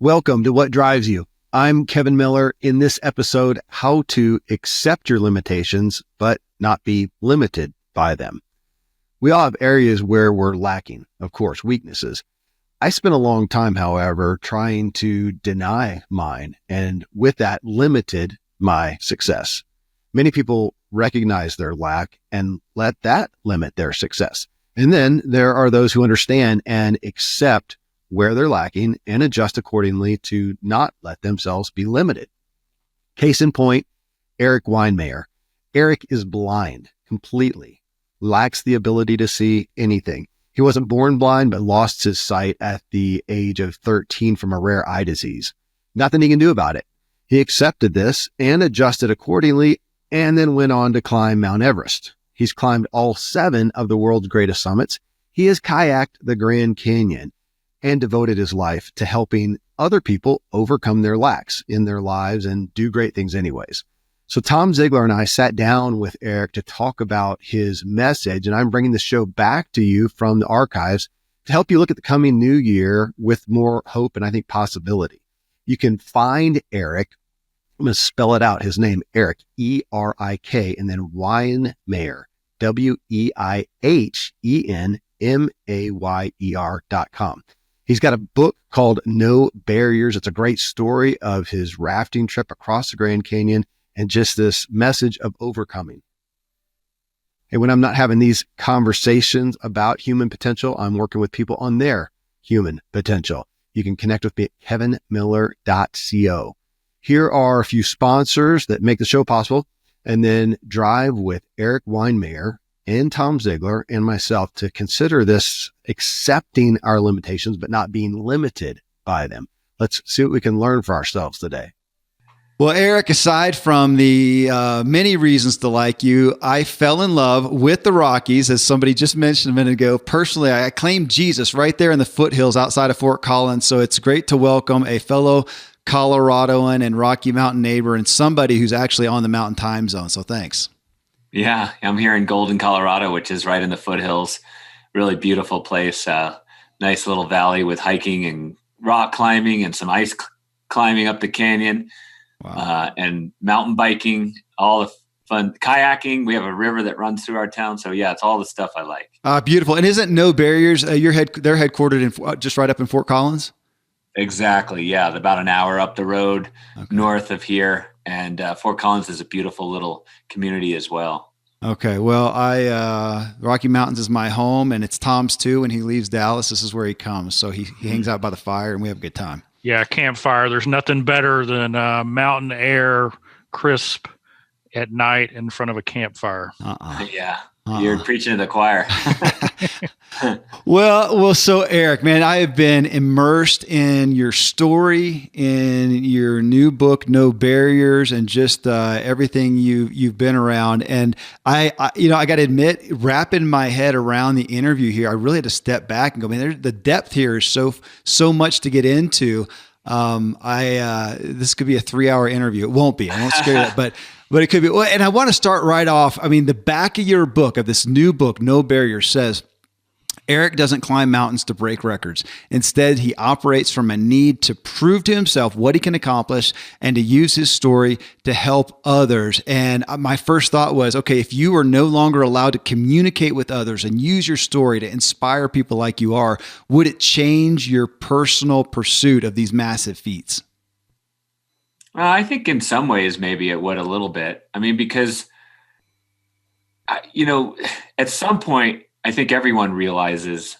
Welcome to What Drives You. I'm Kevin Miller. In this episode, how to accept your limitations, but not be limited by them. We all have areas where we're lacking, of course, weaknesses. I spent a long time, however, trying to deny mine, and with that, limited my success. Many people recognize their lack and let that limit their success. And then there are those who understand and accept where they're lacking and adjust accordingly to not let themselves be limited. Case in point, Erik Weihenmayer. Erik is blind completely, lacks the ability to see anything. He wasn't born blind, but lost his sight at the age of 13 from a rare eye disease. Nothing he can do about it. He accepted this and adjusted accordingly, and then went on to climb Mt Everest. He's climbed all 7 of the world's greatest summits. He has kayaked the Grand Canyon and devoted his life to helping other people overcome their lacks in their lives and do great things anyways. So Tom Ziglar and I sat down with Erik to talk about his message, and I'm bringing the show back to you from the archives to help you look at the coming new year with more hope and I think possibility. You can find Erik. I'm going to spell it out. His name, Erik, E-R-I-K, and then Weihenmayer, WEIHENMAYER.com. He's got a book called No Barriers. It's a great story of his rafting trip across the Grand Canyon and just this message of overcoming. And when I'm not having these conversations about human potential, I'm working with people on their human potential. You can connect with me at kevinmiller.co. Here are a few sponsors that make the show possible, and then drive with Erik Weihenmayer and Tom Ziglar and myself to consider this accepting our limitations, but not being limited by them. Let's see what we can learn for ourselves today. Well, Erik, aside from the many reasons to like you, I fell in love with the Rockies, as somebody just mentioned a minute ago. Personally, I claimed Jesus right there in the foothills outside of Fort Collins. So it's great to welcome a fellow Coloradoan and Rocky Mountain neighbor and somebody who's actually on the Mountain Time Zone. So thanks. Yeah, I'm here in Golden, Colorado, which is right in the foothills. Really beautiful place. Nice little valley with hiking and rock climbing and some ice climbing up the canyon. Wow. And mountain biking, all the fun kayaking. We have a river that runs through our town. So yeah, it's all the stuff I like. Beautiful. And isn't No Barriers, they're headquartered in just right up in Fort Collins? Exactly. Yeah. About an hour up the road north of here. And Fort Collins is a beautiful little community as well. Okay. Well, Rocky Mountains is my home, and it's Tom's too. When he leaves Dallas, this is where he comes. So he hangs out by the fire and we have a good time. Yeah. Campfire. There's nothing better than mountain air, crisp at night in front of a campfire. Yeah. You're preaching to the choir. Well, so Erik, man, I have been immersed in your story, in your new book, No Barriers, and just everything you've been around. And I got to admit, wrapping my head around the interview here, I really had to step back and go, man, the depth here is so much to get into. This could be a 3-hour interview. It won't be. I won't scare you that, but it could be. And I want to start right off. I mean, the back of your book, of this new book, No Barriers, says, Erik doesn't climb mountains to break records. Instead, he operates from a need to prove to himself what he can accomplish and to use his story to help others. And my first thought was, okay, if you are no longer allowed to communicate with others and use your story to inspire people like you are, would it change your personal pursuit of these massive feats? I think in some ways, maybe it would a little bit. I mean, because, at some point, I think everyone realizes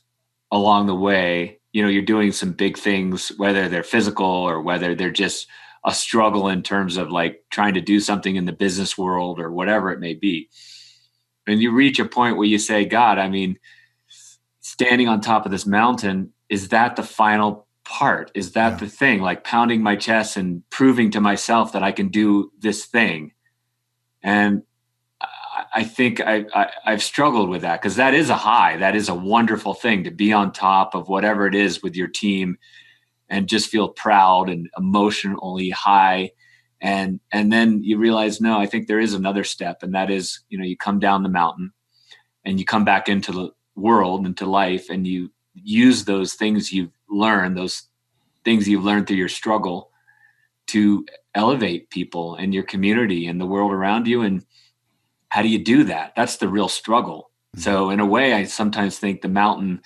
along the way, you're doing some big things, whether they're physical or whether they're just a struggle in terms of like trying to do something in the business world or whatever it may be. And you reach a point where you say, God, I mean, standing on top of this mountain, is that the final part? Is that the thing? Like pounding my chest and proving to myself that I can do this thing. And I think I've struggled with that, because that is a high. That is a wonderful thing, to be on top of whatever it is with your team and just feel proud and emotionally high. And then you realize, no, I think there is another step. And that is, you come down the mountain and you come back into the world, into life, and you use those things you've learned, those things you've learned through your struggle to elevate people and your community and the world around you. And how do you do that? That's the real struggle. So in a way, I sometimes think the mountain,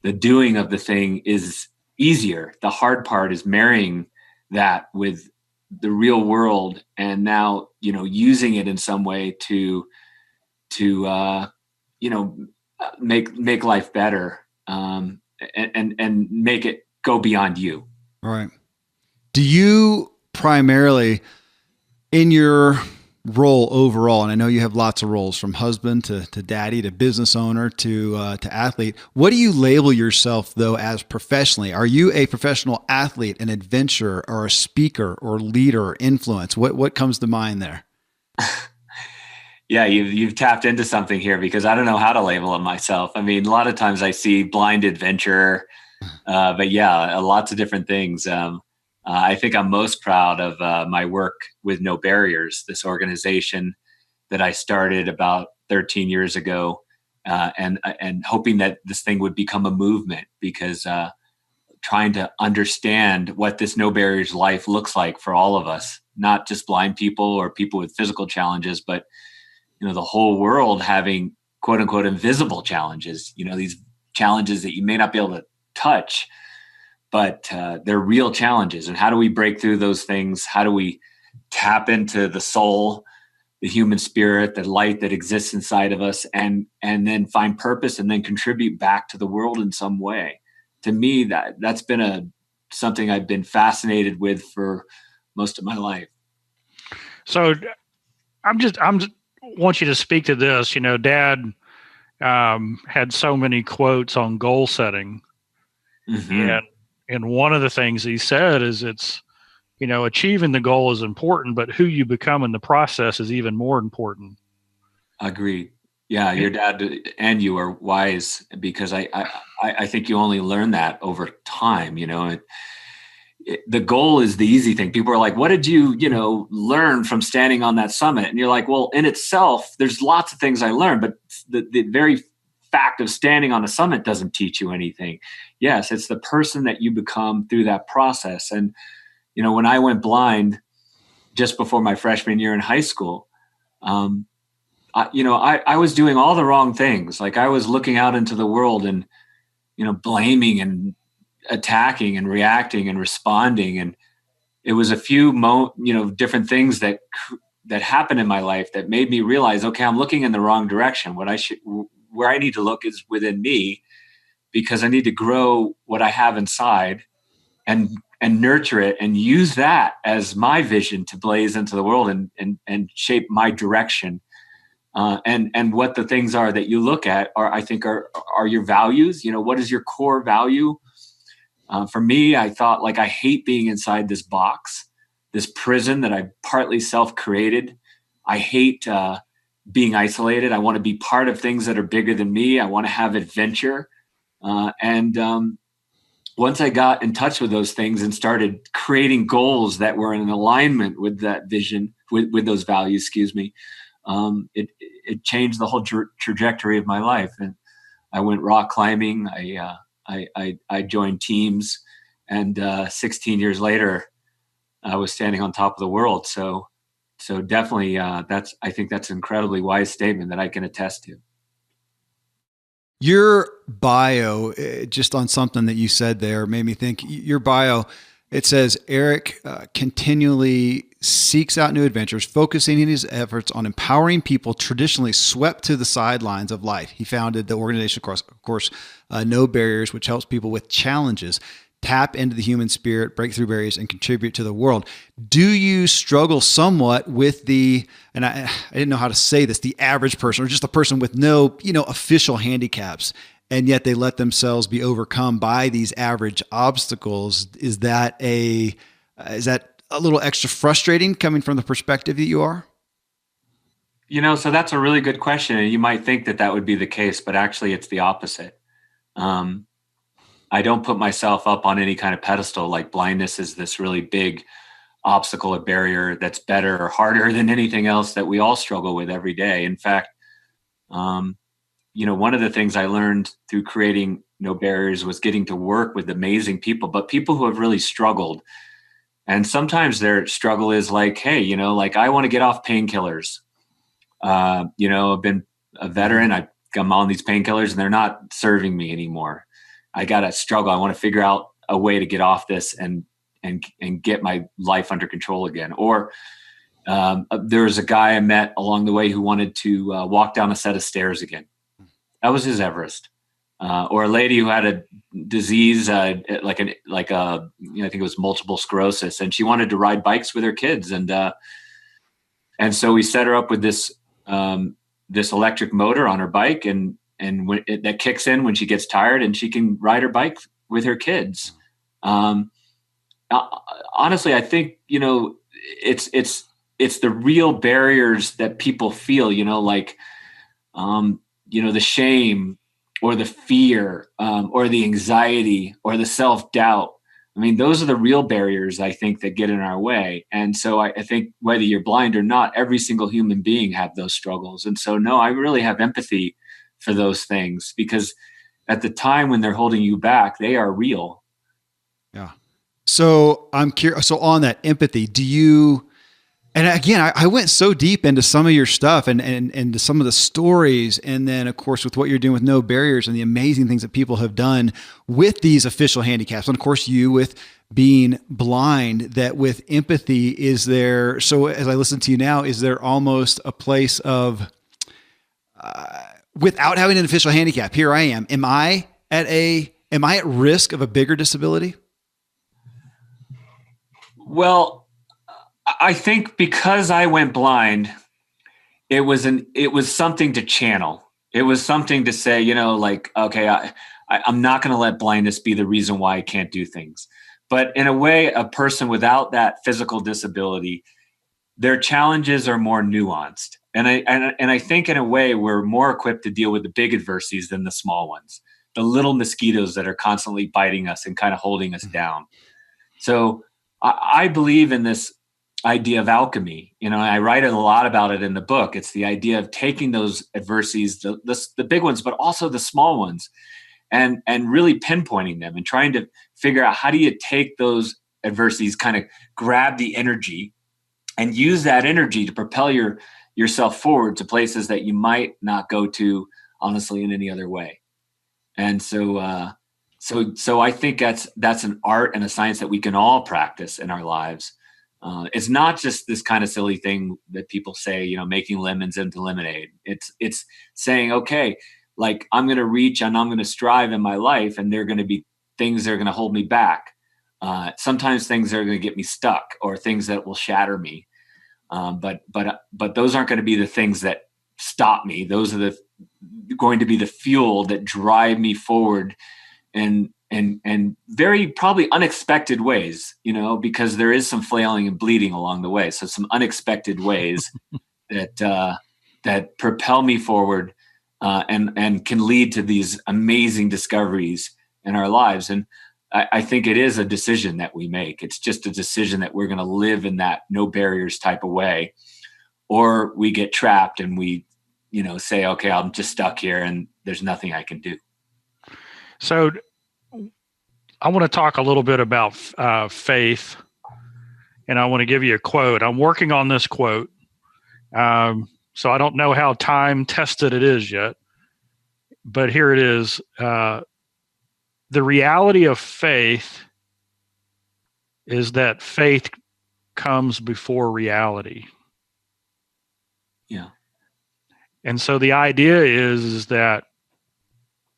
the doing of the thing is easier. The hard part is marrying that with the real world, and now, using it in some way to make life better, and make it go beyond you. All right. Do you primarily, in your role overall, and I know you have lots of roles, from husband to daddy to business owner to athlete, what do you label yourself though as professionally? Are you a professional athlete, an adventurer, or a speaker or leader or influence? What comes to mind there? Yeah, you've tapped into something here, because I don't know how to label it myself. I mean, a lot of times I see blind adventurer, but yeah, lots of different things. I think I'm most proud of my work with No Barriers, this organization that I started about 13 years ago, and hoping that this thing would become a movement, because trying to understand what this No Barriers life looks like for all of us, not just blind people or people with physical challenges, but the whole world having quote unquote invisible challenges, these challenges that you may not be able to touch, but they're real challenges. And how do we break through those things? How do we tap into the soul, the human spirit, the light that exists inside of us, and then find purpose and then contribute back to the world in some way? To me, that's been something I've been fascinated with for most of my life. So I'm just want you to speak to this. Dad had so many quotes on goal setting, and one of the things he said is it's achieving the goal is important, but who you become in the process is even more important. Agreed. Yeah, your dad and you are wise, because I think you only learn that over time. The goal is the easy thing. People are like, what did you learn from standing on that summit? And you're like, well, in itself, there's lots of things I learned, but the very fact of standing on a summit doesn't teach you anything. Yes, it's the person that you become through that process. And, when I went blind just before my freshman year in high school, I was doing all the wrong things. Like, I was looking out into the world and, blaming and attacking and reacting and responding. And it was a few different things that happened in my life that made me realize, okay, I'm looking in the wrong direction. Where I need to look is within me, because I need to grow what I have inside and nurture it and use that as my vision to blaze into the world and shape my direction. And what the things are that you look at I think are your values. What is your core value? For me, I thought, like, I hate being inside this box, this prison that I partly self-created. I hate being isolated. I want to be part of things that are bigger than me. I want to have adventure. And once I got in touch with those things and started creating goals that were in alignment with that vision, with those values, it changed the whole trajectory of my life. And I went rock climbing. I joined teams, and 16 years later, I was standing on top of the world. So definitely, I think that's an incredibly wise statement that I can attest to. Your bio, just on something that you said there, made me think. Your bio, it says Erik continually seeks out new adventures, focusing in his efforts on empowering people traditionally swept to the sidelines of life. He founded the organization, of course, No Barriers, which helps people with challenges tap into the human spirit, break through barriers, and contribute to the world. Do you struggle somewhat with and I didn't know how to say this, the average person, or just a person with no, official handicaps, and yet they let themselves be overcome by these average obstacles? Is that a little extra frustrating coming from the perspective that you are? So that's a really good question. And you might think that would be the case, but actually it's the opposite. I don't put myself up on any kind of pedestal, like blindness is this really big obstacle or barrier that's better or harder than anything else that we all struggle with every day. In fact, one of the things I learned through creating No Barriers was getting to work with amazing people, but people who have really struggled. And sometimes their struggle is like, hey, like I want to get off painkillers. I've been a veteran. I'm on these painkillers and they're not serving me anymore. I got to struggle. I want to figure out a way to get off this and get my life under control again. Or there was a guy I met along the way who wanted to walk down a set of stairs again. That was his Everest. Or a lady who had a disease, I think it was multiple sclerosis, and she wanted to ride bikes with her kids. And so we set her up with this electric motor on her bike, and that kicks in when she gets tired, and she can ride her bike with her kids. Honestly, I think, it's the real barriers that people feel, the shame or the fear, or the anxiety or the self-doubt. I mean, those are the real barriers, I think, that get in our way. And so I think whether you're blind or not, every single human being have those struggles. And so, no, I really have empathy for those things, because at the time when they're holding you back, they are real. Yeah. So I'm curious. So on that empathy, and again, I went so deep into some of your stuff and to some of the stories. And then of course, with what you're doing with No Barriers and the amazing things that people have done with these official handicaps. And of course, you with being blind, that with empathy, so as I listen to you now, is there almost a place of, without having an official handicap, here I am. Am I at risk of a bigger disability? Well, I think because I went blind, it was something to channel. It was something to say, okay, I'm not going to let blindness be the reason why I can't do things. But in a way, a person without that physical disability, their challenges are more nuanced. And I think in a way, we're more equipped to deal with the big adversities than the small ones, the little mosquitoes that are constantly biting us and kind of holding us down. So I believe in this idea of alchemy. I write a lot about it in the book. It's the idea of taking those adversities, the big ones, but also the small ones, and really pinpointing them and trying to figure out, how do you take those adversities, kind of grab the energy and use that energy to propel yourself forward to places that you might not go to, honestly, in any other way. And so I think that's an art and a science that we can all practice in our lives. It's not just this kind of silly thing that people say, making lemons into lemonade. It's saying, okay, like I'm going to reach and I'm going to strive in my life, and there are going to be things that are going to hold me back. Sometimes things are going to get me stuck, or things that will shatter me. But those aren't going to be the things that stop me. Those are going to be the fuel that drive me forward, and very probably unexpected ways, because there is some flailing and bleeding along the way. So some unexpected ways that propel me forward, and can lead to these amazing discoveries in our lives. And I think it is a decision that we make. It's just a decision that we're going to live in that no barriers type of way, or we get trapped and we, say, okay, I'm just stuck here and there's nothing I can do. So I want to talk a little bit about faith, and I want to give you a quote. I'm working on this quote, so I don't know how time tested it is yet, but here it is. The reality of faith is that faith comes before reality. Yeah. And so the idea is that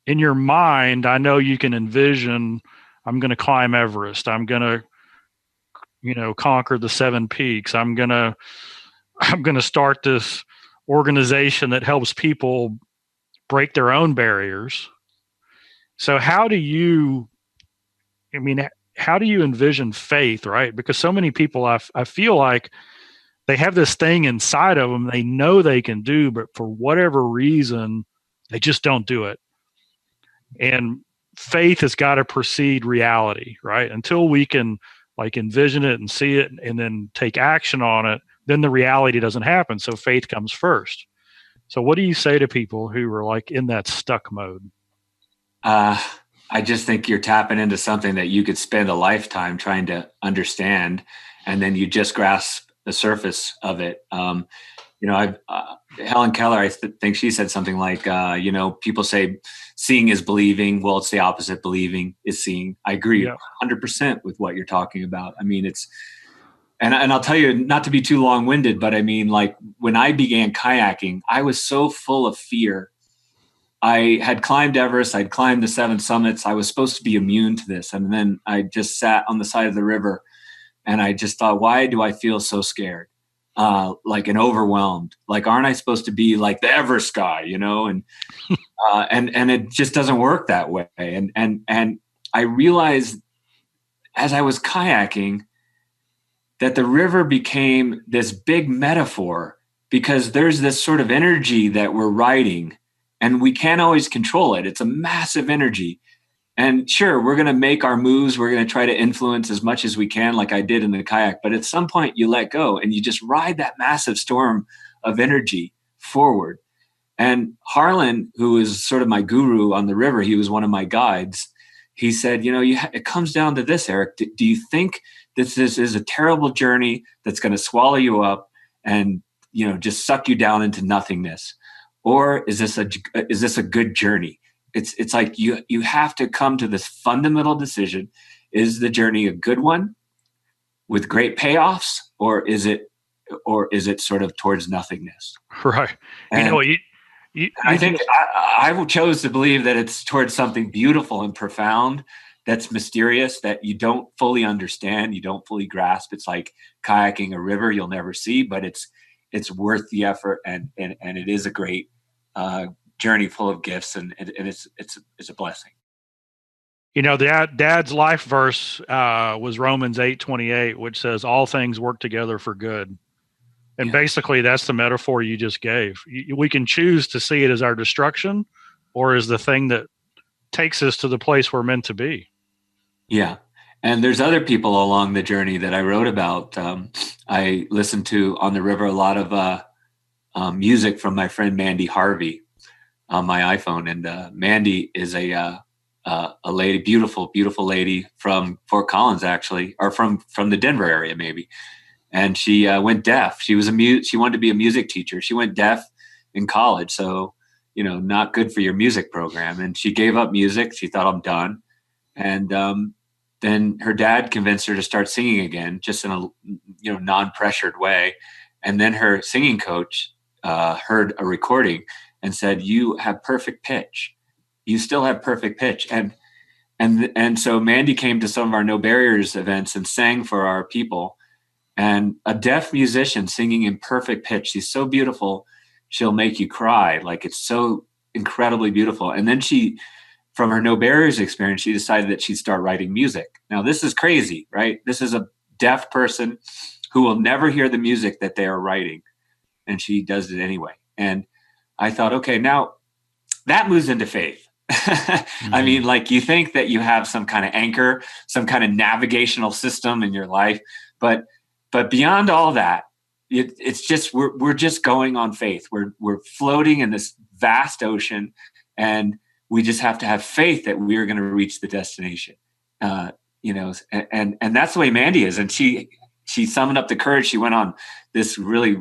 in your mind, I know you can envision, I'm going to climb Everest. I'm going to, conquer the 7 peaks. I'm going to start this organization that helps people break their own barriers. So how do you envision faith, right? Because so many people, I feel like they have this thing inside of them they know they can do, but for whatever reason, they just don't do it. And faith has got to precede reality, right? Until we can envision it and see it and then take action on it, then the reality doesn't happen. So faith comes first. So what do you say to people who are in that stuck mode? I just think you're tapping into something that you could spend a lifetime trying to understand, and then you just grasp the surface of it. I've Helen Keller, think she said something like, people say seeing is believing. Well, it's the opposite. Believing is seeing. I agree 100% with what you're talking about. I mean, and I'll tell you, not to be too long winded, but I mean, like when I began kayaking, I was so full of fear. I had climbed Everest. I'd climbed the 7 summits. I was supposed to be immune to this. And then I just sat on the side of the river and I just thought, why do I feel so scared? And overwhelmed. Like, aren't I supposed to be like the Everest guy, And and it just doesn't work that way. And I realized as I was kayaking that the river became this big metaphor, because there's this sort of energy that we're riding and we can't always control it. It's a massive energy. And sure, we're going to make our moves. We're going to try to influence as much as we can, like I did in the kayak. But at some point you let go and you just ride that massive storm of energy forward. And Harlan, who is sort of my guru on the river, he was one of my guides. He said, it comes down to this, Erik. Do you think this is a terrible journey that's going to swallow you up and, just suck you down into nothingness? Or is this a good journey? It's like you have to come to this fundamental decision. Is the journey a good one with great payoffs, or is it sort of towards nothingness? Right. And I think I chose to believe that it's towards something beautiful and profound, that's mysterious, that you don't fully understand, you don't fully grasp. It's like kayaking a river you'll never see, but it's worth the effort, and it is a great journey full of gifts, and it's a blessing. Dad's life verse was Romans 8:28, which says all things work together for good. And basically that's the metaphor you just gave. We can choose to see it as our destruction or as the thing that takes us to the place we're meant to be. Yeah. And there's other people along the journey that I wrote about. I listened to on the river a lot of music from my friend Mandy Harvey on my iPhone. And Mandy is a lady, beautiful lady from Fort Collins, actually, or from the Denver area, maybe. And she went deaf. She wanted to be a music teacher. She went deaf in college. So, not good for your music program. And she gave up music. She thought, I'm done. And then her dad convinced her to start singing again, just in a non-pressured way. And then her singing coach heard a recording and said, "You have perfect pitch. You still have perfect pitch." And so Mandy came to some of our No Barriers events and sang for our people. And a deaf musician singing in perfect pitch, she's so beautiful, she'll make you cry. Like, it's so incredibly beautiful. And then from her No Barriers experience, she decided that she'd start writing music. Now, this is crazy, right? This is a deaf person who will never hear the music that they are writing. And she does it anyway. And I thought, okay, now that moves into faith. I mean, like, you think that you have some kind of anchor, some kind of navigational system in your life, but beyond all that, it's just we're just going on faith. We're floating in this vast ocean, and we just have to have faith that we are going to reach the destination. And that's the way Mandy is. And she summoned up the courage. She went on this really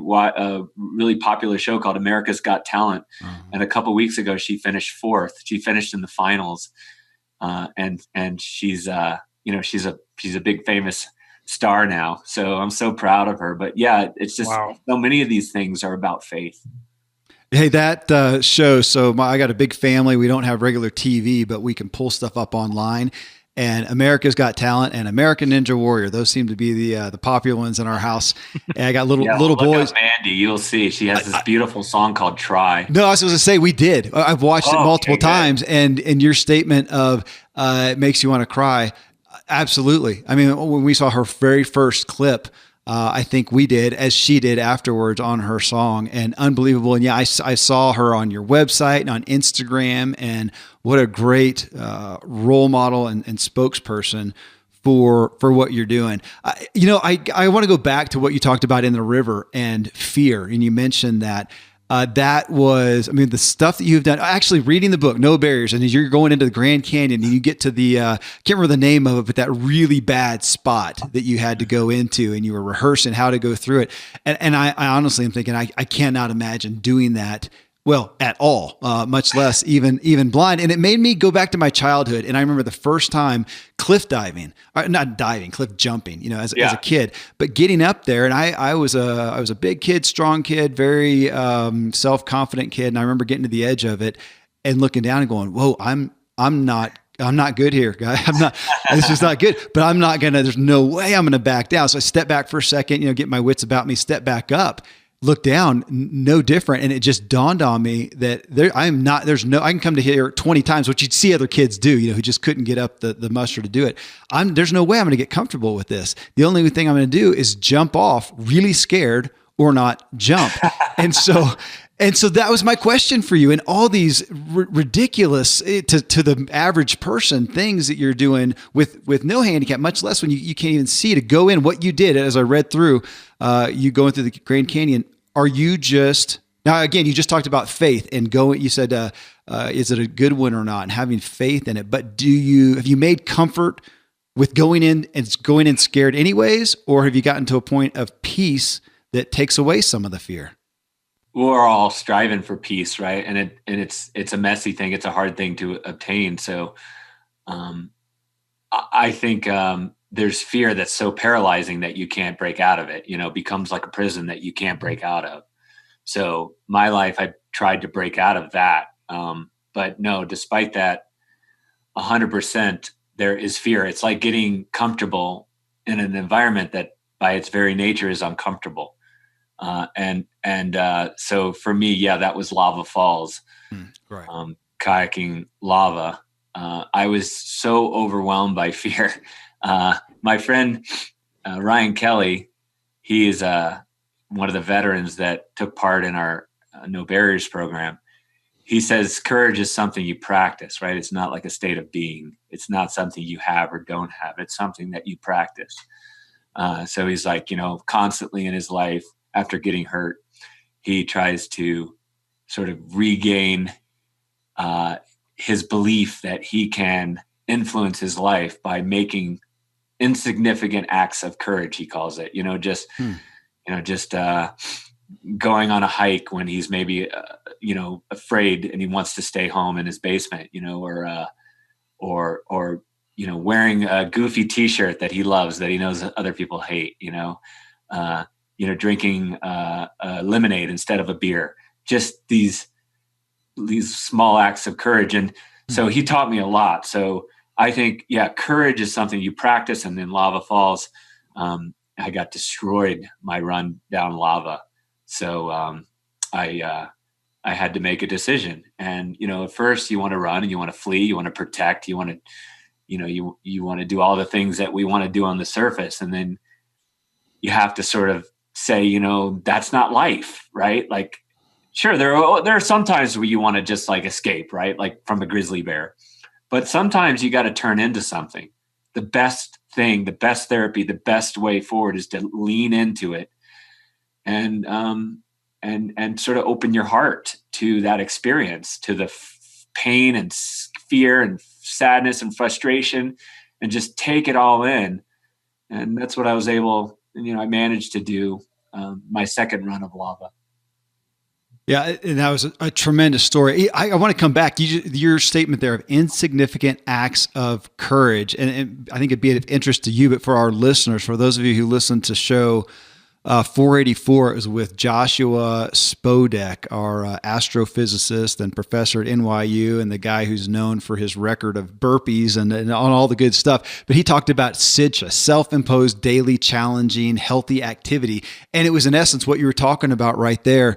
popular show called America's Got Talent, and a couple of weeks ago she finished 4th. She finished in the finals, and she's she's a big famous star now. So I'm so proud of her. But yeah, it's just so many of these things are about faith. Hey, that show. So I got a big family. We don't have regular TV, but we can pull stuff up online. And America's Got Talent and American Ninja Warrior. Those seem to be the popular ones in our house. And I got little boys. Up Mandy, you'll see she has this beautiful song called "Try." No, I was going to say we did. I've watched it multiple times, and your statement of it makes you want to cry. Absolutely. I mean, when we saw her very first clip, I think we did, as she did afterwards on her song, and unbelievable. And yeah, I saw her on your website and on Instagram, and what a great role model and spokesperson for what you're doing. I want to go back to what you talked about in the river and fear. And you mentioned that That was, I mean, the stuff that you've done, actually reading the book, No Barriers, and as you're going into the Grand Canyon and you get to the, I can't remember the name of it, but that really bad spot that you had to go into and you were rehearsing how to go through it. And I honestly am thinking, I cannot imagine doing that. Well, at all, much less even blind. And it made me go back to my childhood. And I remember the first time cliff diving, or not diving, cliff jumping, you know, as a kid, but getting up there. And I was a big kid, strong kid, very self-confident kid. And I remember getting to the edge of it and looking down and going, whoa, I'm not good here, guy. This is not good, but there's no way I'm going to back down. So I step back for a second, you know, get my wits about me, step back up, look down, no different. And it just dawned on me that I can come to here 20 times, which you'd see other kids do, you know, who just couldn't get up the muster to do it. There's no way I'm going to get comfortable with this. The only thing I'm going to do is jump off really scared or not jump. And so that was my question for you. And all these ridiculous to the average person things that you're doing with no handicap, much less when you can't even see, to go in what you did. As I read through, you going through the Grand Canyon. Are you just, now again, you just talked about faith and going, you said, is it a good one or not, and having faith in it, but have you made comfort with going in scared anyways, or have you gotten to a point of peace that takes away some of the fear? We're all striving for peace, right? And it's a messy thing. It's a hard thing to obtain. So, I think, there's fear that's so paralyzing that you can't break out of it, you know, becomes like a prison that you can't break out of. So my life, I tried to break out of that. But no, despite that, 100%, there is fear. It's like getting comfortable in an environment that by its very nature is uncomfortable. So for me, that was Lava Falls, right. Kayaking lava. I was so overwhelmed by fear. My friend, Ryan Kelly, he is one of the veterans that took part in our No Barriers program. He says courage is something you practice, right? It's not like a state of being. It's not something you have or don't have. It's something that you practice. So he's like, you know, constantly in his life after getting hurt, he tries to sort of regain his belief that he can influence his life by making insignificant acts of courage, he calls it, just going on a hike when he's maybe, afraid and he wants to stay home in his basement, or wearing a goofy t-shirt that he loves, that he knows other people hate, drinking lemonade instead of a beer, just these small acts of courage. And so he taught me a lot. So I think, courage is something you practice. And in Lava Falls, I got destroyed my run down lava. So I had to make a decision. And, at first you want to run and you want to flee, you want to protect, you want to, you want to do all the things that we want to do on the surface. And then you have to sort of say, that's not life, right? Like, sure, there are some times where you want to just like escape, right? Like from a grizzly bear. But sometimes you got to turn into something. The best thing, the best therapy, the best way forward is to lean into it and sort of open your heart to that experience, to the pain and fear and sadness and frustration, and just take it all in. And that's what I was able, I managed to do my second run of lava. Yeah, and that was a tremendous story. I want to come back to your statement there of insignificant acts of courage. And I think it'd be of interest to you, but for our listeners, for those of you who listen to show 484, it was with Joshua Spodek, our astrophysicist and professor at NYU, and the guy who's known for his record of burpees and on all the good stuff. But he talked about SIDCHA, self-imposed daily challenging healthy activity. And it was in essence what you were talking about right there,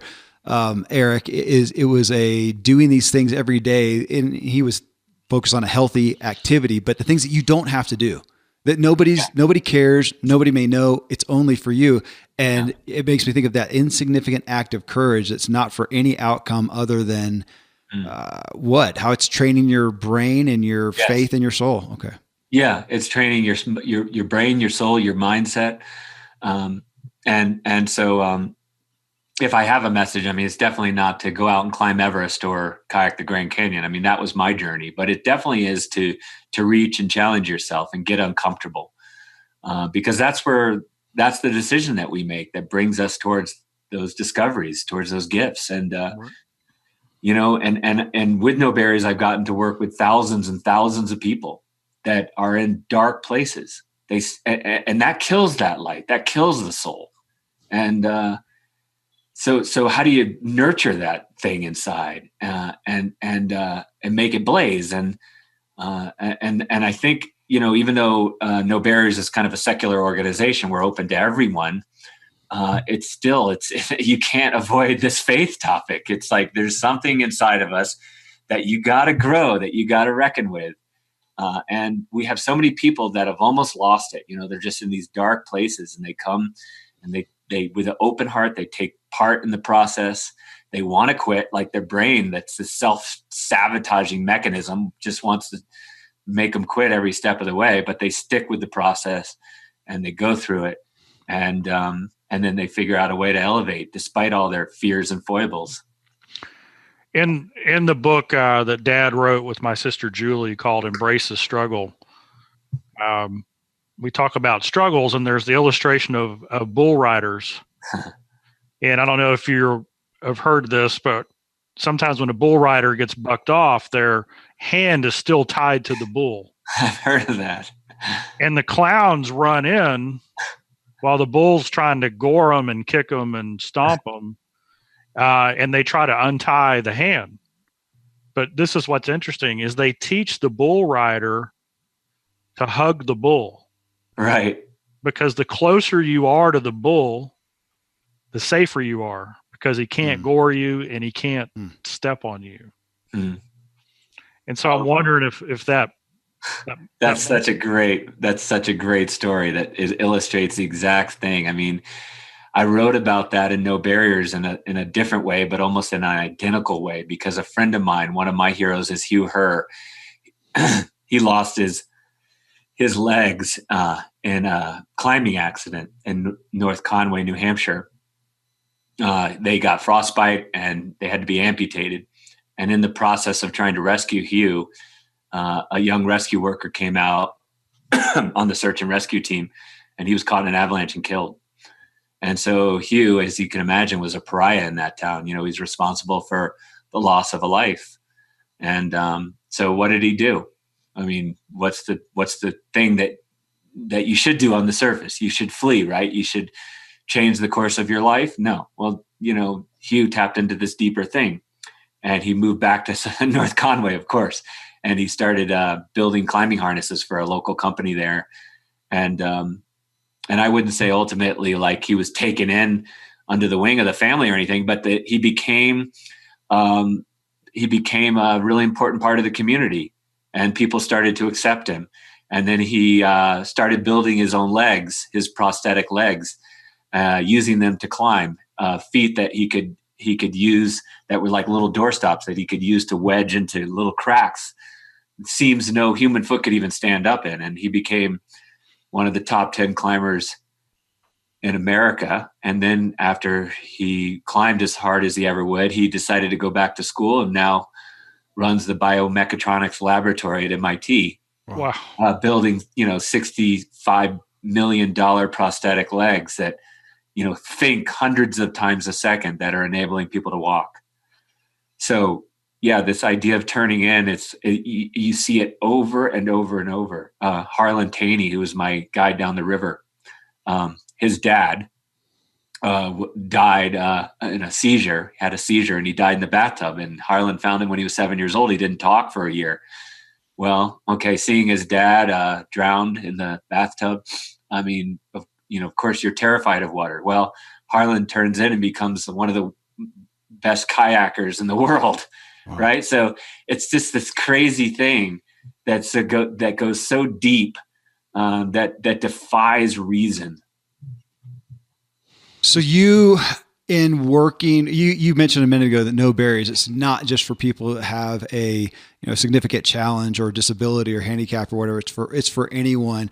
Erik, it was a doing these things every day, and he was focused on a healthy activity, but the things that you don't have to do, that nobody cares, nobody may know, it's only for you. And it makes me think of that insignificant act of courage that's not for any outcome other than how it's training your brain and your faith in your soul. Okay. Yeah, it's training your brain, your soul, your mindset, and so if I have a message, I mean, it's definitely not to go out and climb Everest or kayak the Grand Canyon. I mean, that was my journey, but it definitely is to reach and challenge yourself and get uncomfortable, because that's the decision that we make that brings us towards those discoveries, towards those gifts. And, and with No Barriers, I've gotten to work with thousands and thousands of people that are in dark places. And that kills that light, that kills the soul. And, So how do you nurture that thing inside, and make it blaze? And I think, even though No Barriers is kind of a secular organization, we're open to everyone. It's you can't avoid this faith topic. It's like there's something inside of us that you got to grow, that you got to reckon with. And we have so many people that have almost lost it. They're just in these dark places, and they come and they with an open heart, they take part in the process. They want to quit, like their brain, that's the self-sabotaging mechanism, just wants to make them quit every step of the way, but they stick with the process and they go through it. And then they figure out a way to elevate despite all their fears and foibles. In the book that Dad wrote with my sister Julie called Embrace the Struggle, we talk about struggles, and there's the illustration of bull riders. And I don't know if you have heard this, but sometimes when a bull rider gets bucked off, their hand is still tied to the bull. I've heard of that. And the clowns run in while the bull's trying to gore them and kick them and stomp them. And they try to untie the hand. But this is what's interesting, is they teach the bull rider to hug the bull. Right. Because the closer you are to the bull, the safer you are, because he can't gore you and he can't step on you. And so I'm wondering if that's such a great story that illustrates the exact thing. I mean, I wrote about that in No Barriers in a different way, but almost in an identical way, because a friend of mine, one of my heroes is Hugh Herr. He lost his legs in a climbing accident in North Conway, New Hampshire. They got frostbite and they had to be amputated. And in the process of trying to rescue Hugh, a young rescue worker came out on the search and rescue team, and he was caught in an avalanche and killed. And so Hugh, as you can imagine, was a pariah in that town. He's responsible for the loss of a life. And so what did he do? I mean, what's the thing that you should do on the surface? You should flee, right? You should change the course of your life. No. Well, Hugh tapped into this deeper thing, and he moved back to North Conway, of course. And he started building climbing harnesses for a local company there. And I wouldn't say ultimately like he was taken in under the wing of the family or anything, but that he became a really important part of the community, and people started to accept him. And then he started building his own legs, his prosthetic legs, using them to climb, feet that he could use that were like little doorstops that he could use to wedge into little cracks. It seems no human foot could even stand up in. And he became one of the top 10 climbers in America. And then after he climbed as hard as he ever would, he decided to go back to school and now runs the biomechatronics laboratory at MIT. Wow. Building, $65 million prosthetic legs that, think hundreds of times a second, that are enabling people to walk. So yeah, this idea of turning in, you see it over and over and over. Harlan Taney, who was my guide down the river, his dad died in a seizure, had a seizure, and he died in the bathtub. And Harlan found him when he was 7 years old. He didn't talk for a year. Well, okay, seeing his dad drowned in the bathtub, I mean, of course you're terrified of water. Well, Harlan turns in and becomes one of the best kayakers in the world. Wow. Right. So it's just this crazy thing that goes so deep, that defies reason. So you in working, you mentioned a minute ago that no barriers. It's not just for people that have a significant challenge or disability or handicap or whatever. It's for anyone.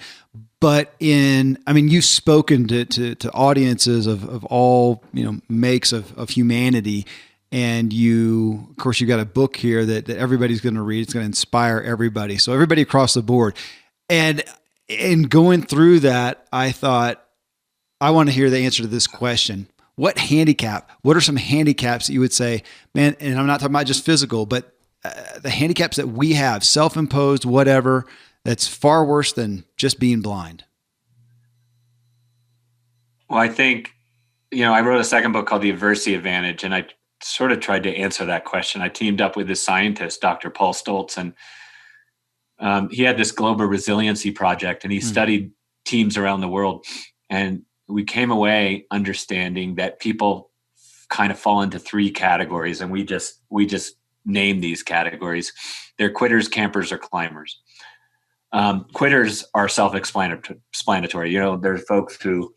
But you've spoken to audiences of all makes of humanity, and of course, you've got a book here that everybody's going to read. It's going to inspire everybody. So everybody across the board, and in going through that, I thought I want to hear the answer to this question. What are some handicaps that you would say, man, and I'm not talking about just physical, but the handicaps that we have, self-imposed, whatever, that's far worse than just being blind? Well, I think, I wrote a second book called The Adversity Advantage, and I sort of tried to answer that question. I teamed up with this scientist, Dr. Paul Stoltz, and he had this global resiliency project, and he studied teams around the world. And we came away understanding that people kind of fall into three categories, and we just name these categories. They're quitters, campers, or climbers. Quitters are self-explanatory. There's folks who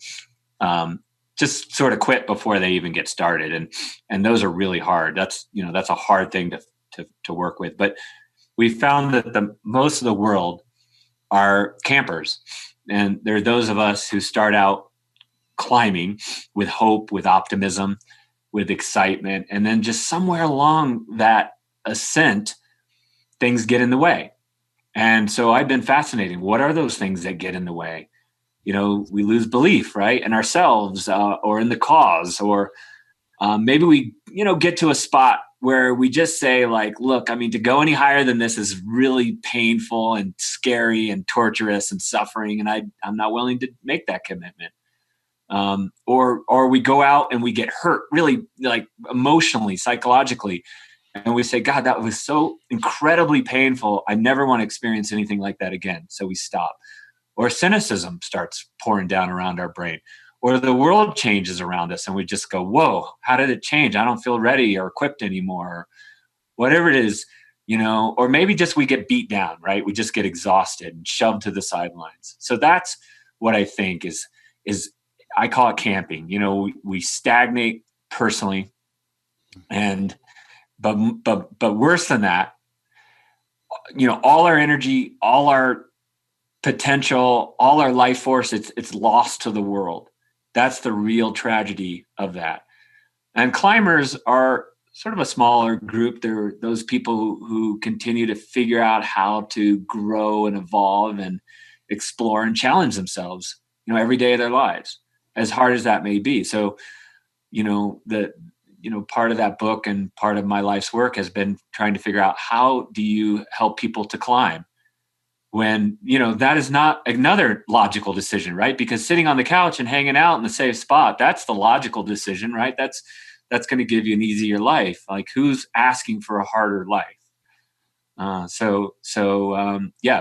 just sort of quit before they even get started, and those are really hard. That's a hard thing to work with. But we found that most of the world are campers, and they're those of us who start out climbing with hope, with optimism, with excitement. And then just somewhere along that ascent, things get in the way. And so I've been fascinating. What are those things that get in the way? We lose belief, right? In ourselves or in the cause, or maybe we, get to a spot where we just say like, look, to go any higher than this is really painful and scary and torturous and suffering. And I'm not willing to make that commitment. Or we go out and we get hurt really, like emotionally, psychologically. And we say, God, that was so incredibly painful. I never want to experience anything like that again. So we stop. Or cynicism starts pouring down around our brain. Or the world changes around us and we just go, whoa, how did it change? I don't feel ready or equipped anymore. Or whatever it is, or maybe just we get beat down, right? We just get exhausted and shoved to the sidelines. So that's what I think is I call it camping. We stagnate personally, but worse than that, all our energy, all our potential, all our life force, it's lost to the world. That's the real tragedy of that. And climbers are sort of a smaller group. They're those people who continue to figure out how to grow and evolve and explore and challenge themselves, every day of their lives, as hard as that may be. So, part of that book and part of my life's work has been trying to figure out how do you help people to climb when, that is not another logical decision, right? Because sitting on the couch and hanging out in the safe spot, that's the logical decision, right? That's going to give you an easier life. Like who's asking for a harder life?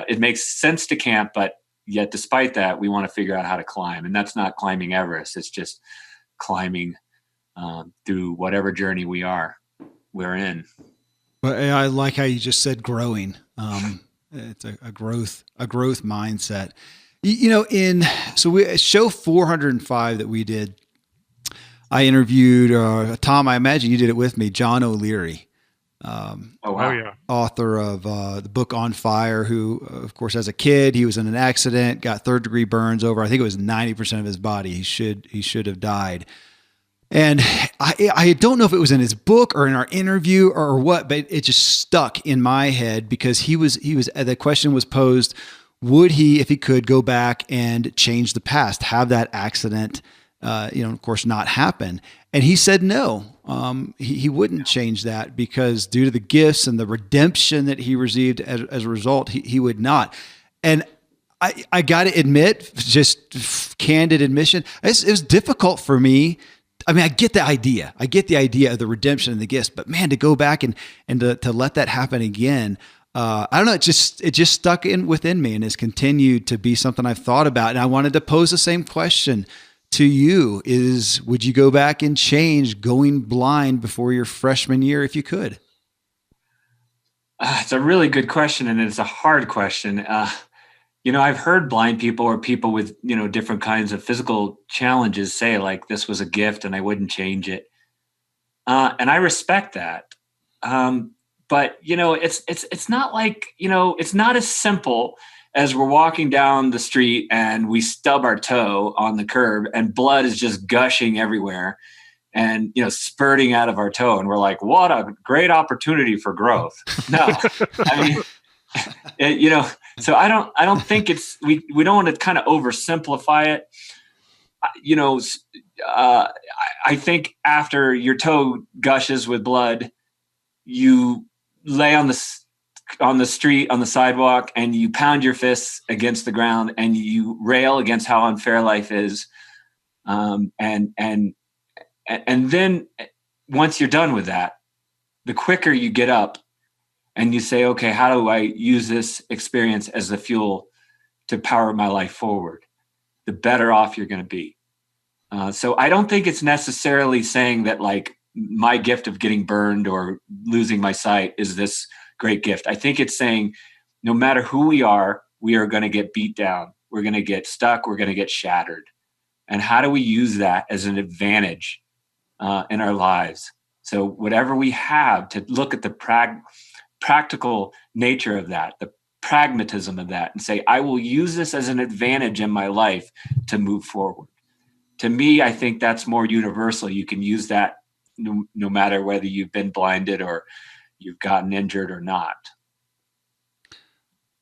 It makes sense to camp, but yet despite that, we want to figure out how to climb. And that's not climbing Everest. It's just climbing through whatever journey we're in. But I like how you just said growing. It's a growth mindset. So we show 405 that we did, I interviewed Tom. I imagine you did it with me, John O'Leary. Author of the book On Fire, who, of course, as a kid, he was in an accident, got third-degree burns over, I think it was 90% of his body. He should have died. And I don't know if it was in his book or in our interview or what, but it just stuck in my head because he was the question was posed, would he, if he could, go back and change the past, have that accident, of course, not happen? And he said no. He wouldn't change that because due to the gifts and the redemption that he received as a result, he would not. And I got to admit, just candid admission, it was difficult for me. I get the idea. I get the idea of the redemption and the gifts, but man, to go back and to let that happen again, I don't know. It just stuck within me and has continued to be something I've thought about. And I wanted to pose the same question to you: would you go back and change going blind before your freshman year if you could? It's a really good question, and it's a hard question. I've heard blind people or people with, different kinds of physical challenges say like this was a gift and I wouldn't change it. And I respect that. But it's not like, it's not as simple as we're walking down the street and we stub our toe on the curb and blood is just gushing everywhere and, spurting out of our toe. And we're like, what a great opportunity for growth. No, I mean, so I don't think we don't want to kind of oversimplify it. I think after your toe gushes with blood, you lay on the street, on the sidewalk, and you pound your fists against the ground and you rail against how unfair life is. And then once you're done with that, the quicker you get up and you say, okay, how do I use this experience as the fuel to power my life forward, the better off you're going to be. So I don't think it's necessarily saying that like my gift of getting burned or losing my sight is this great gift. I think it's saying no matter who we are going to get beat down. We're going to get stuck. We're going to get shattered. And how do we use that as an advantage in our lives? So whatever we have, to look at the practical nature of that, the pragmatism of that, and say, I will use this as an advantage in my life to move forward. To me, I think that's more universal. You can use that no matter whether you've been blinded or you've gotten injured or not.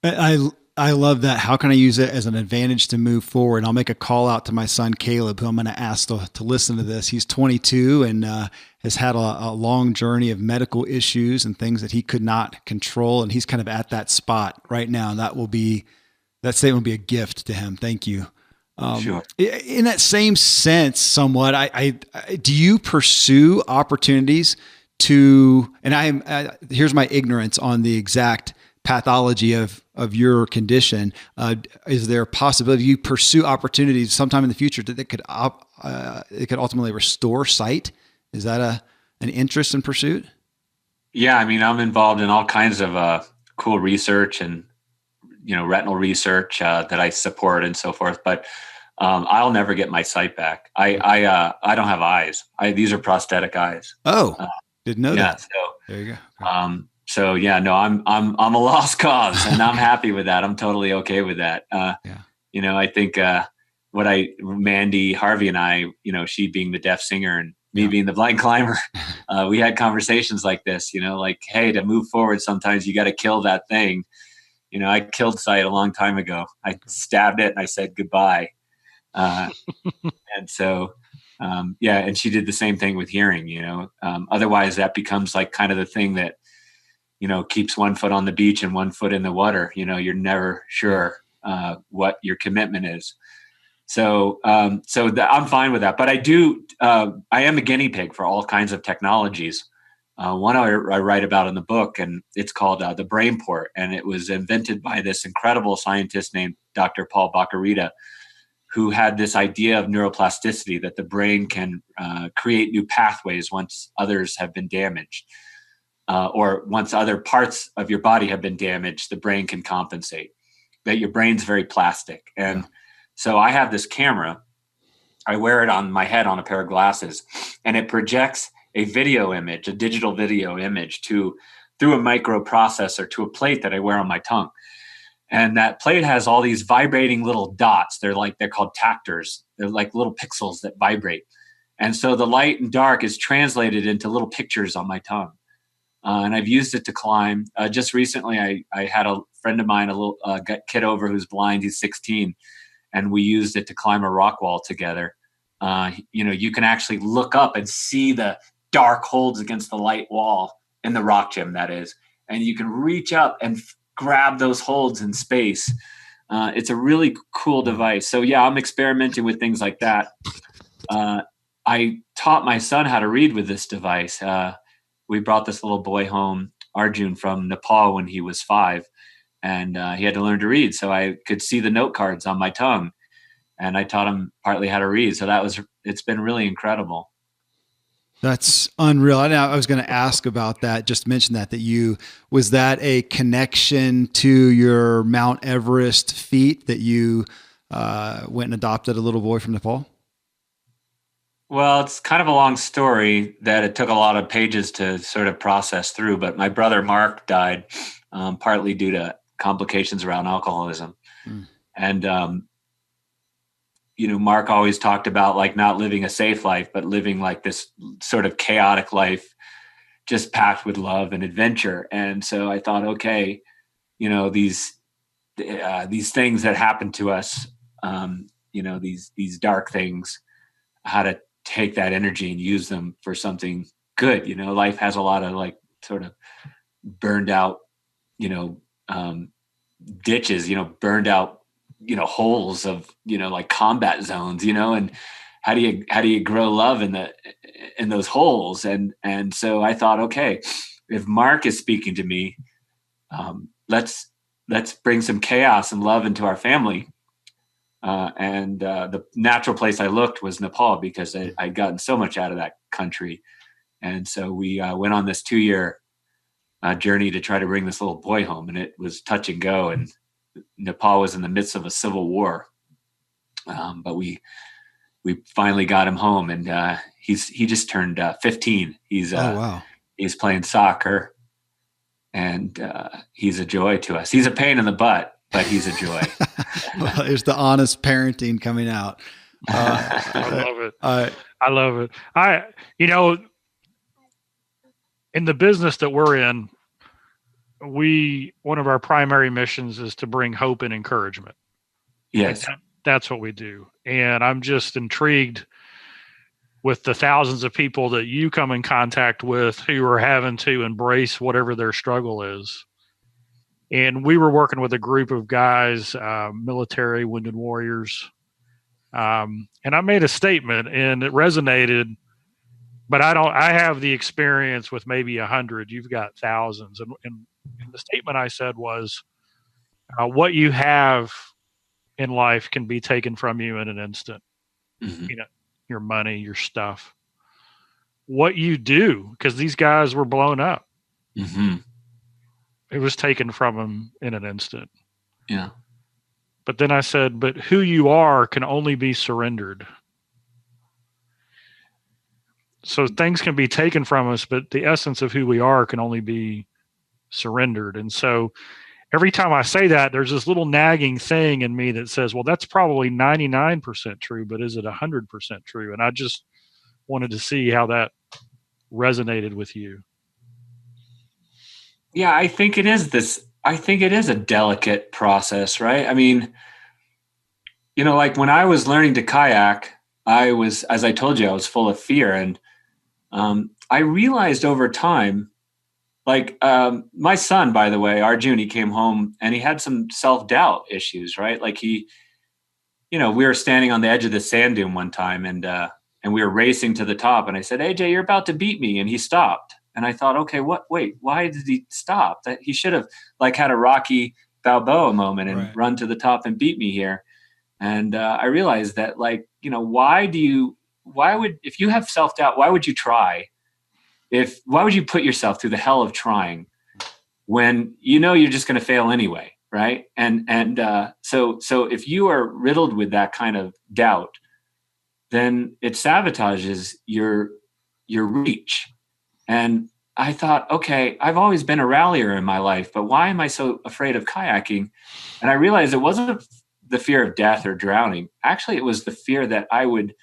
I love that. How can I use it as an advantage to move forward? I'll make a call out to my son, Caleb, who I'm going to ask to listen to this. He's 22 and has had a long journey of medical issues and things that he could not control. And he's kind of at that spot right now. And that statement will be a gift to him. Thank you. Sure. In that same sense, somewhat, do you pursue opportunities to, and here's my ignorance on the exact pathology of your condition. Is there a possibility you pursue opportunities sometime in the future that it could ultimately restore sight? Is that an interest and pursuit? Yeah. I mean, I'm involved in all kinds of cool research and, retinal research that I support and so forth, but I'll never get my sight back. I don't have eyes. These are prosthetic eyes. Oh, didn't know that. So there you go. So yeah, no, I'm a lost cause and I'm happy with that. I'm totally okay with that. I think Mandy Harvey and I, she being the deaf singer and me being the blind climber, we had conversations like this, like, hey, to move forward, sometimes you got to kill that thing. I killed sight a long time ago. I stabbed it and I said goodbye. And so, and she did the same thing with hearing, otherwise that becomes like kind of the thing that, keeps one foot on the beach and one foot in the water. You're never sure what your commitment is. So I'm fine with that. But I am a guinea pig for all kinds of technologies. One I write about in the book, and it's called the brain port, and it was invented by this incredible scientist named Dr. Paul Baccarita, who had this idea of neuroplasticity, that the brain can create new pathways once others have been damaged, or once other parts of your body have been damaged, the brain can compensate, that your brain's very plastic. And so I have this camera, I wear it on my head on a pair of glasses, and it projects a digital video image through a microprocessor to a plate that I wear on my tongue. And that plate has all these vibrating little dots. They're called tactors. They're like little pixels that vibrate. And so the light and dark is translated into little pictures on my tongue. And I've used it to climb. Just recently, I had a friend of mine, a little kid over who's blind. He's 16. And we used it to climb a rock wall together. You can actually look up and see the dark holds against the light wall in the rock gym, that is. And you can reach up and grab those holds in space. It's a really cool device. So yeah, I'm experimenting with things like that. I taught my son how to read with this device. We brought this little boy home, Arjun, from Nepal when he was 5, and he had to learn to read. So I could see the note cards on my tongue, and I taught him partly how to read. So it's been really incredible. That's unreal. I was going to ask about that. Just mention that was that a connection to your Mt Everest feat that you went and adopted a little boy from Nepal? Well, it's kind of a long story that it took a lot of pages to sort of process through. But my brother Mark died partly due to complications around alcoholism, Mm. and Mark always talked about like not living a safe life, but living like this sort of chaotic life, just packed with love and adventure. And so I thought, okay, these things that happen to us, these dark things, how to take that energy and use them for something good. Life has a lot of like sort of burned out, you know, um, ditches, burned out, holes of, like combat zones, and how do you grow love in those holes? And so I thought, okay, if Mark is speaking to me, let's bring some chaos and love into our family. And the natural place I looked was Nepal because I'd gotten so much out of that country. And so we went on this 2-year journey to try to bring this little boy home, and it was touch and go. And Nepal was in the midst of a civil war, but we finally got him home, and he just turned 15. He's Oh, wow. he's playing soccer, and he's a joy to us. He's a pain in the butt, but he's a joy. Well, there's the honest parenting coming out. I love it. I love it. In the business that we're in, one of our primary missions is to bring hope and encouragement. Yes. That's what we do. And I'm just intrigued with the thousands of people that you come in contact with who are having to embrace whatever their struggle is. And we were working with a group of guys, military wounded warriors. And I made a statement and it resonated, but I have the experience with maybe 100. You've got thousands. And the statement I said was, what you have in life can be taken from you in an instant. Mm-hmm. Your money, your stuff, what you do, because these guys were blown up. Mm-hmm. It was taken from them in an instant. Yeah. But then I said, but who you are can only be surrendered. So things can be taken from us, but the essence of who we are can only be surrendered. And so every time I say that, there's this little nagging thing in me that says, well, that's probably 99% true, but is it 100% true? And I just wanted to see how that resonated with you. Yeah, I think it is a delicate process, right? I mean, like when I was learning to kayak, as I told you, I was full of fear. And I realized over time, like my son, by the way, Arjun, he came home and he had some self-doubt issues, right? Like we were standing on the edge of the sand dune one time and we were racing to the top. And I said, AJ, you're about to beat me. And he stopped. And I thought, okay, wait, why did he stop? That he should have like had a Rocky Balboa moment and Right. run to the top and beat me here. And I realized that like, if you have self-doubt, why would you try? Why would you put yourself through the hell of trying when you're just going to fail anyway, right? And so if you are riddled with that kind of doubt, then it sabotages your reach. And I thought, okay, I've always been a rallier in my life, but why am I so afraid of kayaking? And I realized it wasn't the fear of death or drowning. Actually, it was the fear that I wouldn't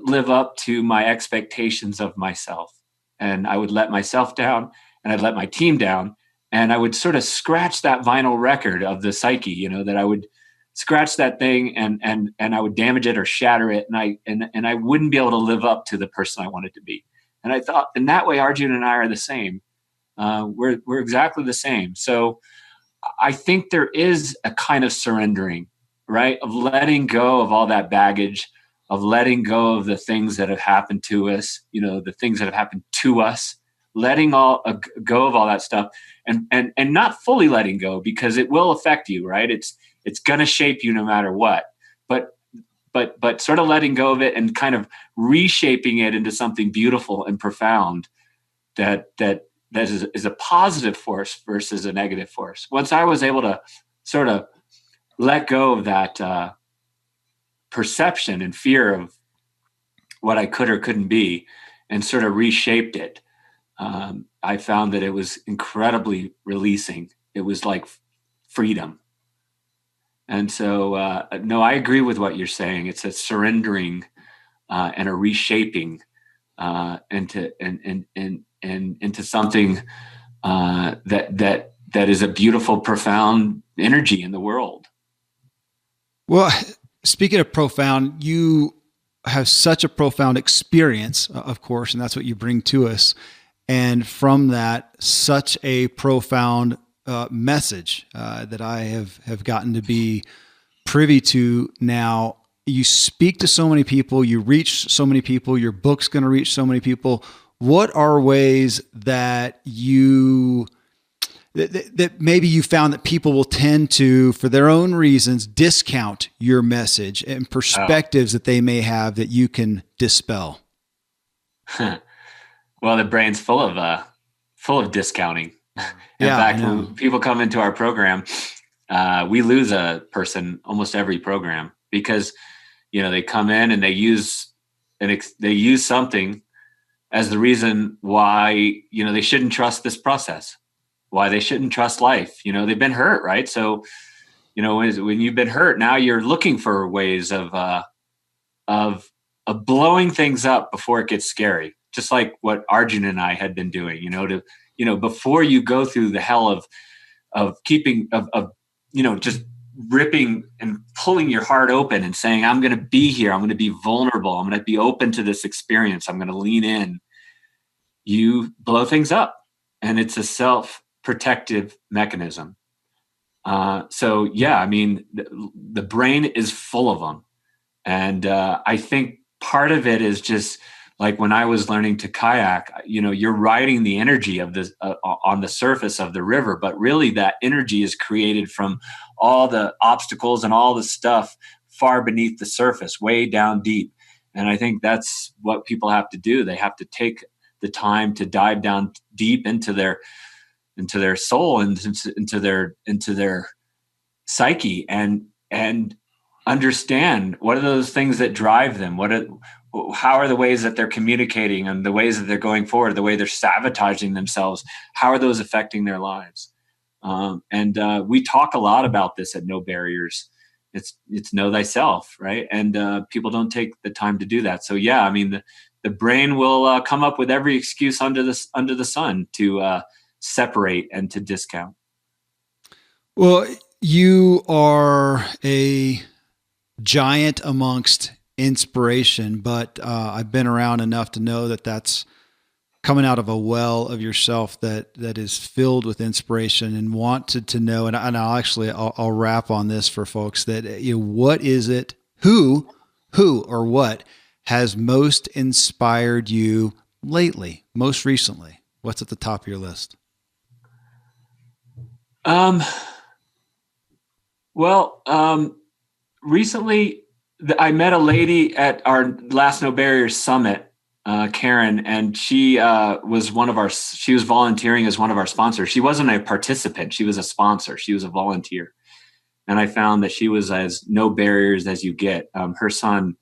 live up to my expectations of myself. And I would let myself down and I'd let my team down. And I would sort of scratch that vinyl record of the psyche, that I would scratch that thing and I would damage it or shatter it. And I wouldn't be able to live up to the person I wanted to be. And I thought in that way, Arjun and I are the same. We're exactly the same. So I think there is a kind of surrendering, right? Of letting go of all that baggage, of letting go of the things that have happened to us, the things that have happened to us, letting go of all that stuff and not fully letting go because it will affect you, right? It's going to shape you no matter what, but sort of letting go of it and kind of reshaping it into something beautiful and profound that is a positive force versus a negative force. Once I was able to sort of let go of that, perception and fear what I could or couldn't be and sort of reshaped it. I found that it was incredibly releasing. It was like freedom. And so, no, I agree with what you're saying. It's a surrendering and a reshaping into into something that is a beautiful, profound energy in the world. Well, speaking of profound, you have such a profound experience, of course, and that's what you bring to us. And from that, such a profound message that I have gotten to be privy to now. You speak to so many people, you reach so many people, your book's going to reach so many people. What are ways that that maybe you found that people will tend to, for their own reasons, discount your message and perspectives that they may have that you can dispel? Well, the brain's full of discounting. In fact, when people come into our program, we lose a person almost every program because, they come in and they use something as the reason why, they shouldn't trust this process, why they shouldn't trust life. They've been hurt, right? So, when you've been hurt, now you're looking for ways of blowing things up before it gets scary. Just like what Arjun and I had been doing, before you go through the hell of keeping, just ripping and pulling your heart open and saying, I'm going to be here. I'm going to be vulnerable. I'm going to be open to this experience. I'm going to lean in. You blow things up, and it's a self-protective mechanism. So yeah, the brain is full of them. And I think part of it is just like when I was learning to kayak, you're riding the energy of this on the surface of the river, but really that energy is created from all the obstacles and all the stuff far beneath the surface, way down deep. And I think that's what people have to do. They have to take the time to dive down deep into their soul and into their psyche and understand what are those things that drive them. How are the ways that they're communicating and the ways that they're going forward, the way they're sabotaging themselves? How are those affecting their lives? And we talk a lot about this at No Barriers. It's know thyself, right? And people don't take the time to do that. So yeah, the brain will come up with every excuse under the sun to separate and to discount. Well, you are a giant amongst inspiration, but I've been around enough to know that that's coming out of a well of yourself that is filled with inspiration, and wanted to know. And I'll wrap on this for folks that what is it? Who or what has most inspired you lately? Most recently, what's at the top of your list? Recently I met a lady at our last No Barriers Summit, Karen, and she was volunteering as one of our sponsors. She wasn't a participant. She was a sponsor. She was a volunteer. And I found that she was as no barriers as you get. Her son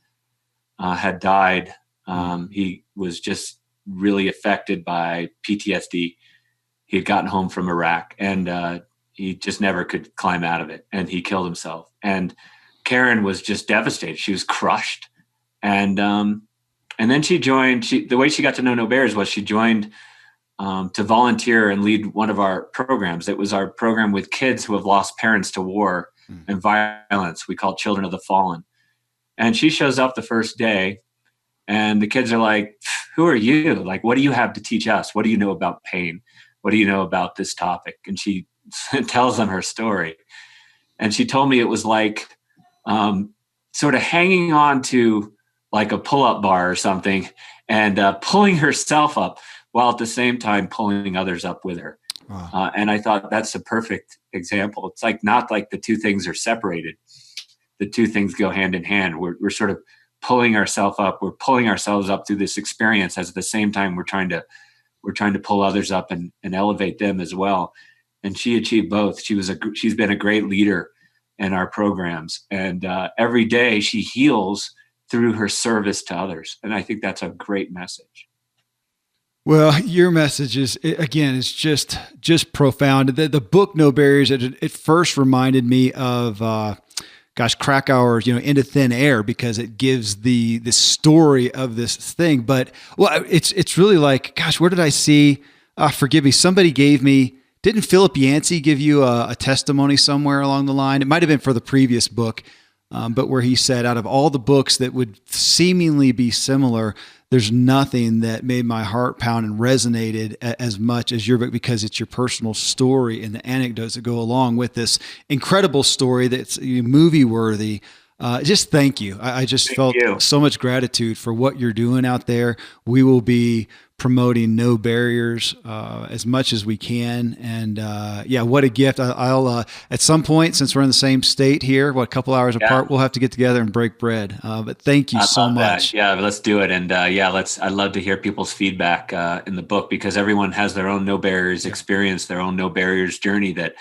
had died. He was just really affected by PTSD. He had gotten home from Iraq, and he just never could climb out of it. And he killed himself. And Karen was just devastated. She was crushed. And then she joined, the way she got to know No Barriers was she joined to volunteer and lead one of our programs. It was our program with kids who have lost parents to war and violence. We call it Children of the Fallen. And she shows up the first day, and the kids are like, who are you? Like, what do you have to teach us? What do you know about pain? What do you know about this topic? And she tells them her story. And she told me it was like sort of hanging on to like a pull-up bar or something, and pulling herself up while at the same time pulling others up with her. Wow. And I thought that's a perfect example. It's like not like the two things are separated. The two things go hand in hand. We're sort of pulling ourselves up. We're pulling ourselves up through this experience. At the same time, we're trying to pull others up and elevate them as well. And she achieved both. She's been a great leader in our programs. And every day she heals through her service to others. And I think that's a great message. Well, your message is, again, it's just profound. The book, No Barriers, it first reminded me of, Krakauer's, Into Thin Air, because it gives the story of this thing. But, well, it's really like, gosh, where did I see, forgive me, somebody gave me, didn't Philip Yancey give you a testimony somewhere along the line? It might have been for the previous book, but where he said, out of all the books that would seemingly be similar, there's nothing that made my heart pound and resonated as much as your book, because it's your personal story and the anecdotes that go along with this incredible story that's movie worthy. Just thank you. I just felt so much gratitude for what you're doing out there. We will be promoting No Barriers as much as we can. And what a gift. I'll at some point, since we're in the same state here, a couple hours apart, we'll have to get together and break bread. But thank you so much. That. Yeah, let's do it. And I'd love to hear people's feedback in the book, because everyone has their own No Barriers experience, their own No Barriers journey that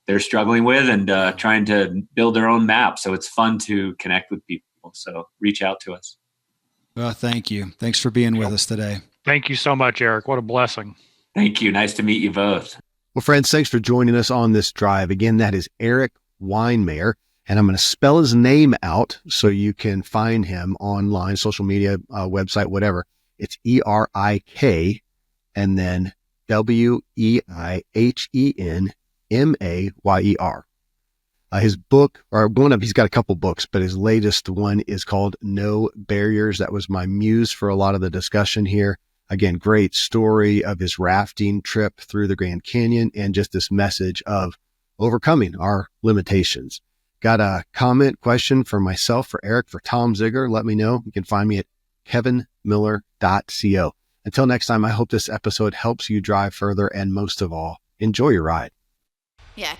they're struggling with, and trying to build their own map. So it's fun to connect with people. So reach out to us. Well, thank you. Thanks for being with us today. Thank you so much, Erik. What a blessing. Thank you. Nice to meet you both. Well, friends, thanks for joining us on this drive. Again, that is Erik Weihenmayer, and I'm going to spell his name out so you can find him online, social media, website, whatever. It's Erik and then Weihenmayer. His book, he's got a couple books, but his latest one is called No Barriers. That was my muse for a lot of the discussion here. Again, great story of his rafting trip through the Grand Canyon, and just this message of overcoming our limitations. Got a comment, question for myself, for Erik, for Tom Ziglar? Let me know. You can find me at kevinmiller.co. Until next time, I hope this episode helps you drive further, and most of all, enjoy your ride. Yeah,